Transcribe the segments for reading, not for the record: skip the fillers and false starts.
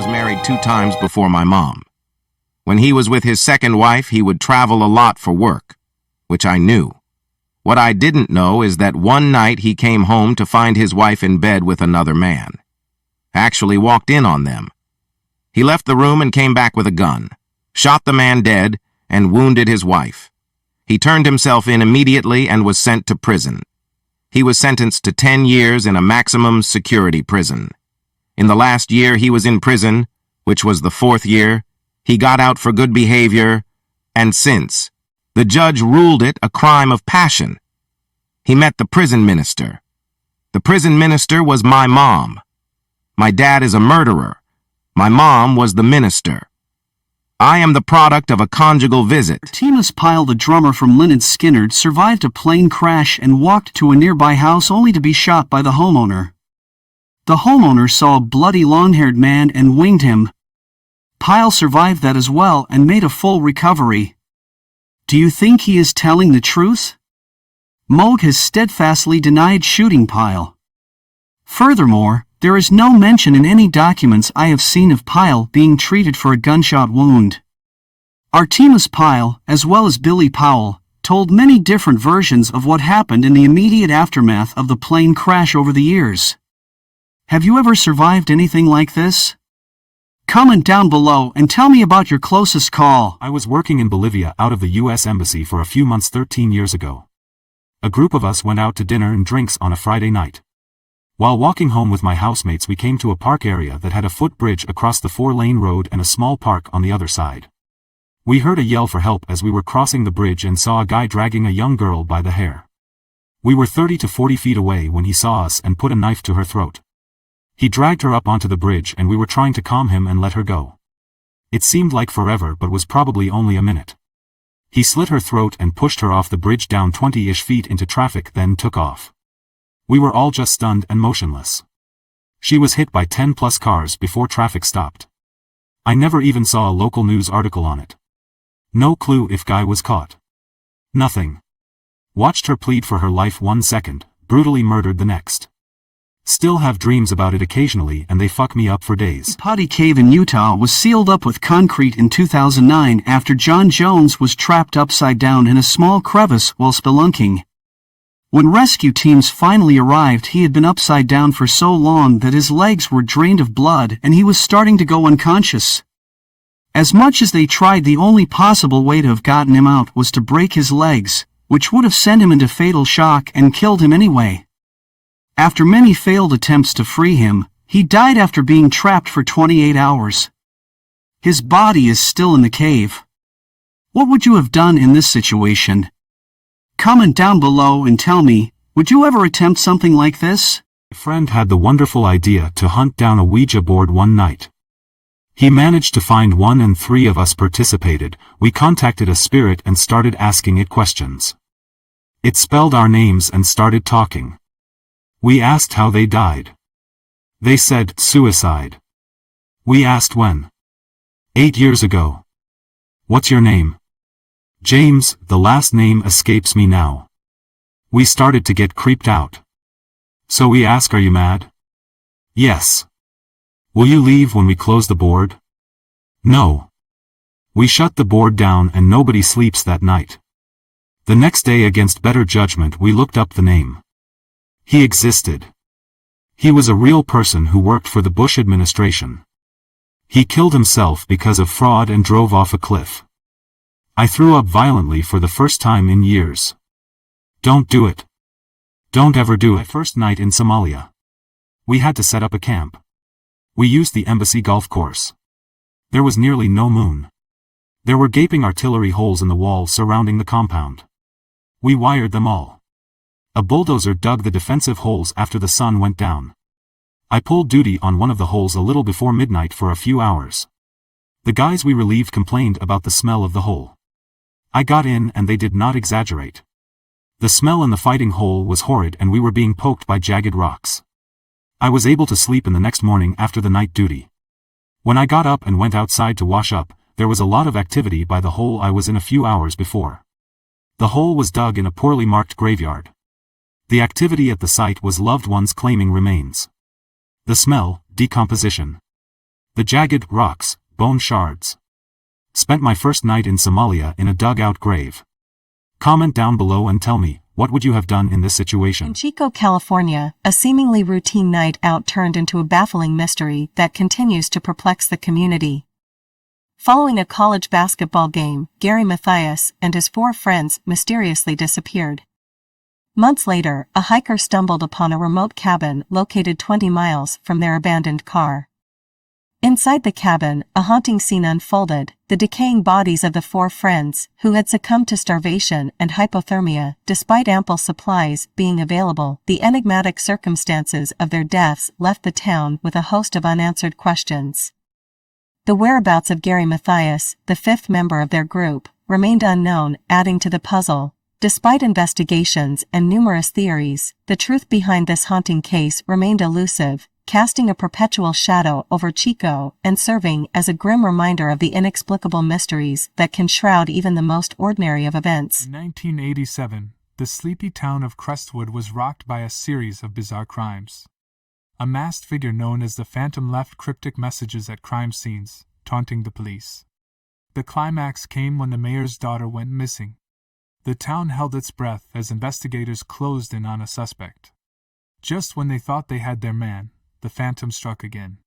was married 2 times before my mom. When he was with his second wife, he would travel a lot for work, which I knew. What I didn't know is that one night he came home to find his wife in bed with another man. Actually walked in on them. He left the room and came back with a gun, shot the man dead, and wounded his wife. He turned himself in immediately and was sent to prison. He was sentenced to 10 years in a maximum security prison. In the last year he was in prison, which was the 4th year, he got out for good behavior, and since, the judge ruled it a crime of passion. He met the prison minister. The prison minister was my mom. My dad is a murderer. My mom was the minister. I am the product of a conjugal visit. Artemus Pyle, the drummer from Lynyrd Skynyrd, survived a plane crash and walked to a nearby house only to be shot by the homeowner. The homeowner saw a bloody long-haired man and winged him. Pyle survived that as well and made a full recovery. Do you think he is telling the truth? Moog has steadfastly denied shooting Pyle. Furthermore, there is no mention in any documents I have seen of Pyle being treated for a gunshot wound. Artemus Pyle, as well as Billy Powell, told many different versions of what happened in the immediate aftermath of the plane crash over the years. Have you ever survived anything like this? Comment down below and tell me about your closest call. I was working in Bolivia out of the U.S. Embassy for a few months 13 years ago. A group of us went out to dinner and drinks on a Friday night. While walking home with my housemates, we came to a park area that had a footbridge across the 4-lane road and a small park on the other side. We heard a yell for help as we were crossing the bridge and saw a guy dragging a young girl by the hair. We were 30 to 40 feet away when he saw us and put a knife to her throat. He dragged her up onto the bridge and we were trying to calm him and let her go. It seemed like forever but was probably only a minute. He slit her throat and pushed her off the bridge down 20-ish feet into traffic, then took off. We were all just stunned and motionless. She was hit by 10+ cars before traffic stopped. I never even saw a local news article on it. No clue if guy was caught. Nothing. Watched her plead for her life 1 second, brutally murdered the next. Still have dreams about it occasionally and they fuck me up for days. Potty Cave in Utah was sealed up with concrete in 2009 after John Jones was trapped upside down in a small crevice while spelunking. When rescue teams finally arrived, he had been upside down for so long that his legs were drained of blood and he was starting to go unconscious. As much as they tried, the only possible way to have gotten him out was to break his legs, which would have sent him into fatal shock and killed him anyway. After many failed attempts to free him, he died after being trapped for 28 hours. His body is still in the cave. What would you have done in this situation? Comment down below and tell me, would you ever attempt something like this? My friend had the wonderful idea to hunt down a Ouija board one night. He managed to find one and 3 of us participated. We contacted a spirit and started asking it questions. It spelled our names and started talking. We asked how they died. They said, suicide. We asked when. 8 years ago. What's your name? James, the last name escapes me now. We started to get creeped out. So we ask, are you mad? Yes. Will you leave when we close the board? No. We shut the board down and nobody sleeps that night. The next day, against better judgment, we looked up the name. He existed. He was a real person who worked for the Bush administration. He killed himself because of fraud and drove off a cliff. I threw up violently for the first time in years. Don't do it. Don't ever do it. My first night in Somalia. We had to set up a camp. We used the embassy golf course. There was nearly no moon. There were gaping artillery holes in the wall surrounding the compound. We wired them all. A bulldozer dug the defensive holes after the sun went down. I pulled duty on one of the holes a little before midnight for a few hours. The guys we relieved complained about the smell of the hole. I got in and they did not exaggerate. The smell in the fighting hole was horrid and we were being poked by jagged rocks. I was able to sleep in the next morning after the night duty. When I got up and went outside to wash up, there was a lot of activity by the hole I was in a few hours before. The hole was dug in a poorly marked graveyard. The activity at the site was loved ones claiming remains. The smell, decomposition. The jagged rocks, bone shards. Spent my first night in Somalia in a dugout grave. Comment down below and tell me, what would you have done in this situation? In Chico, California, a seemingly routine night out turned into a baffling mystery that continues to perplex the community. Following a college basketball game, Gary Mathias and his 4 friends mysteriously disappeared. Months later, a hiker stumbled upon a remote cabin located 20 miles from their abandoned car. Inside the cabin, a haunting scene unfolded, the decaying bodies of the 4 friends, who had succumbed to starvation and hypothermia, despite ample supplies being available. The enigmatic circumstances of their deaths left the town with a host of unanswered questions. The whereabouts of Gary Mathias, the 5th member of their group, remained unknown, adding to the puzzle. Despite investigations and numerous theories, the truth behind this haunting case remained elusive, casting a perpetual shadow over Chico and serving as a grim reminder of the inexplicable mysteries that can shroud even the most ordinary of events. In 1987, the sleepy town of Crestwood was rocked by a series of bizarre crimes. A masked figure known as the Phantom left cryptic messages at crime scenes, taunting the police. The climax came when the mayor's daughter went missing. The town held its breath as investigators closed in on a suspect. Just when they thought they had their man, the Phantom struck again.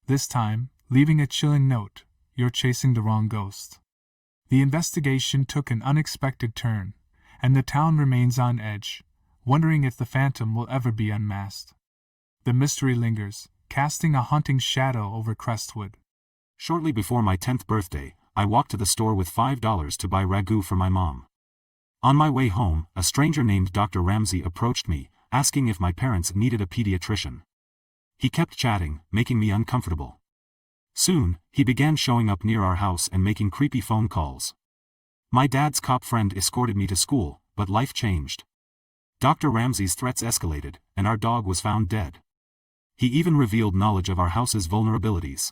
This time, leaving a chilling note, "You're chasing the wrong ghost." The investigation took an unexpected turn, and the town remains on edge, wondering if the Phantom will ever be unmasked. The mystery lingers, casting a haunting shadow over Crestwood. Shortly before my 10th birthday, I walked to the store with $5 to buy ragu for my mom. On my way home, a stranger named Dr. Ramsey approached me, asking if my parents needed a pediatrician. He kept chatting, making me uncomfortable. Soon, he began showing up near our house and making creepy phone calls. My dad's cop friend escorted me to school, but life changed. Dr. Ramsey's threats escalated, and our dog was found dead. He even revealed knowledge of our house's vulnerabilities.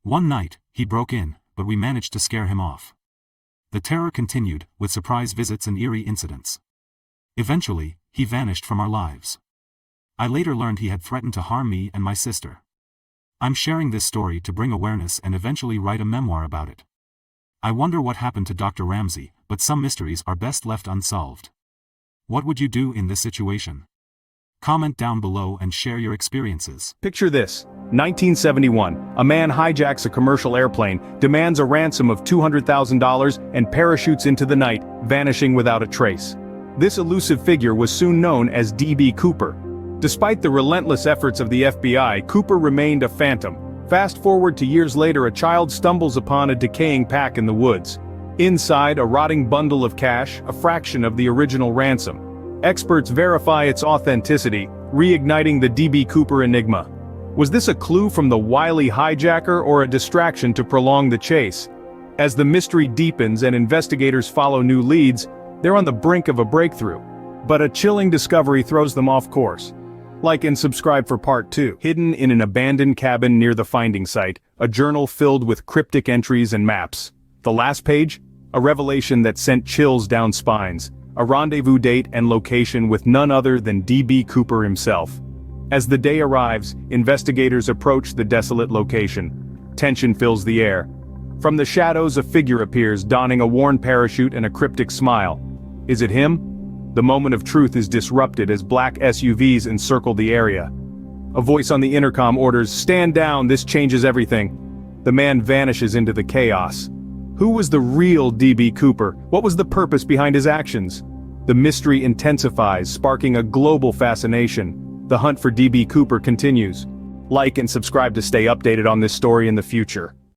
One night, he broke in, but we managed to scare him off. The terror continued, with surprise visits and eerie incidents. Eventually, he vanished from our lives. I later learned he had threatened to harm me and my sister. I'm sharing this story to bring awareness and eventually write a memoir about it. I wonder what happened to Dr. Ramsey, but some mysteries are best left unsolved. What would you do in this situation? Comment down below and share your experiences. Picture this. 1971, a man hijacks a commercial airplane, demands a ransom of $200,000 and parachutes into the night, vanishing without a trace. This elusive figure was soon known as D.B. Cooper. Despite the relentless efforts of the FBI, Cooper remained a phantom. Fast forward to years later, a child stumbles upon a decaying pack in the woods. Inside, a rotting bundle of cash, a fraction of the original ransom. Experts verify its authenticity, reigniting the D.B. Cooper enigma. Was this a clue from the wily hijacker or a distraction to prolong the chase? As the mystery deepens and investigators follow new leads, they're on the brink of a breakthrough. But a chilling discovery throws them off course. Like and subscribe for part 2. Hidden in an abandoned cabin near the finding site, a journal filled with cryptic entries and maps. The last page? A revelation that sent chills down spines. A rendezvous date and location with none other than D.B. Cooper himself. As the day arrives, investigators approach the desolate location. Tension fills the air. From the shadows, a figure appears, donning a worn parachute and a cryptic smile. Is it him? The moment of truth is disrupted as black SUVs encircle the area. A voice on the intercom orders, "Stand down, this changes everything." The man vanishes into the chaos. Who was the real D.B. Cooper? What was the purpose behind his actions? The mystery intensifies, sparking a global fascination. The hunt for D.B. Cooper continues. Like and subscribe to stay updated on this story in the future.